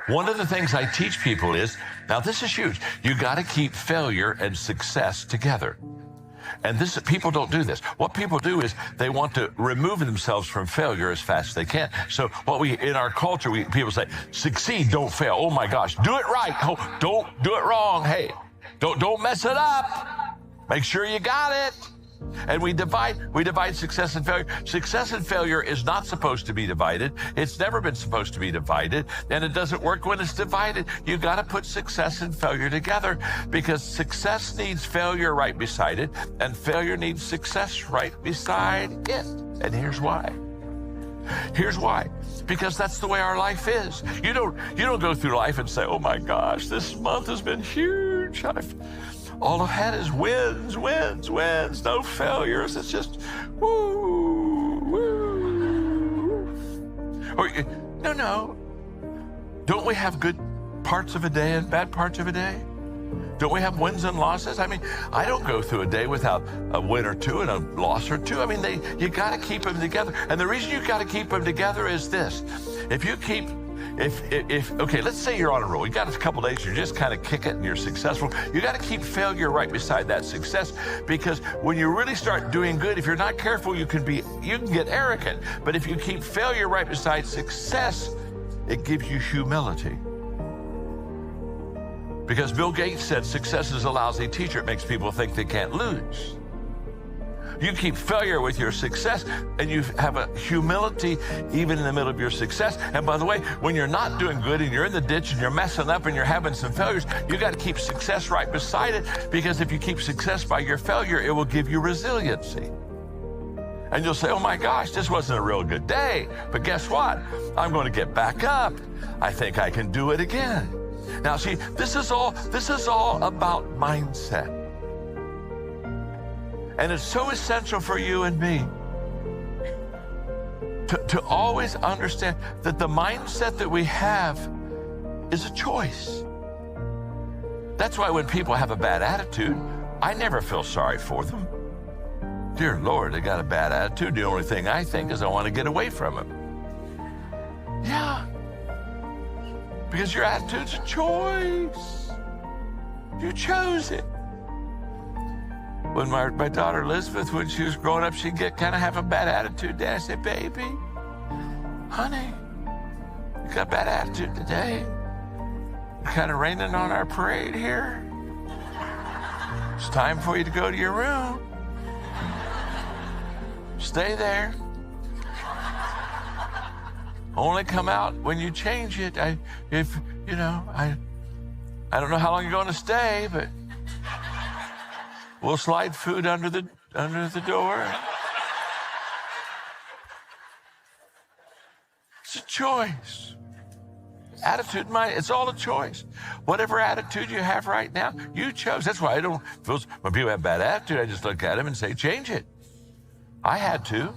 One of the things I teach people is, now this is huge, you got to keep failure and success together. And people don't do this. What people do is they want to remove themselves from failure as fast as they can. So in our culture, people say, succeed, don't fail. Oh my gosh, do it right. Oh, don't do it wrong. Hey, don't mess it up. Make sure you got it. And we divide success and failure. Success and failure is not supposed to be divided. It's never been supposed to be divided, and it doesn't work when it's divided. You got to put success and failure together, because success needs failure right beside it, and failure needs success right beside it. And here's why. Here's why. Because that's the way our life is. You don't go through life and say, oh my gosh, this month has been huge. All I've had is wins, no failures. It's just woo, woo. Or, no. Don't we have good parts of a day and bad parts of a day? Don't we have wins and losses? I mean, I don't go through a day without a win or two and a loss or two. I mean, you got to keep them together. And the reason you got to keep them together is this. Okay, let's say you're on a roll. You got a couple days, you're just kind of kick it and you're successful. You got to keep failure right beside that success, because when you really start doing good, if you're not careful, you can get arrogant. But if you keep failure right beside success, it gives you humility. Because Bill Gates said success is a lousy teacher. It makes people think they can't lose. You keep failure with your success, and you have a humility even in the middle of your success. And by the way, when you're not doing good and you're in the ditch and you're messing up and you're having some failures, you got to keep success right beside it, because if you keep success by your failure, it will give you resiliency. And you'll say, oh my gosh, this wasn't a real good day, but guess what? I'm going to get back up. I think I can do it again. Now see, this is all about mindset. And it's so essential for you and me to always understand that the mindset that we have is a choice. That's why when people have a bad attitude, I never feel sorry for them. Dear Lord, they got a bad attitude. The only thing I think is I want to get away from them. Yeah. Because your attitude's a choice. You chose it. When my daughter Elizabeth, when she was growing up, she'd kind of have a bad attitude. Dad said, baby, honey, you got a bad attitude today. You're kind of raining on our parade here. It's time for you to go to your room. Stay there. Only come out when you change it. I don't know how long you're going to stay, but we'll slide food under the door. It's a choice. Attitude, it's all a choice. Whatever attitude you have right now, you chose. That's why when people have bad attitude, I just look at them and say, change it. I had to.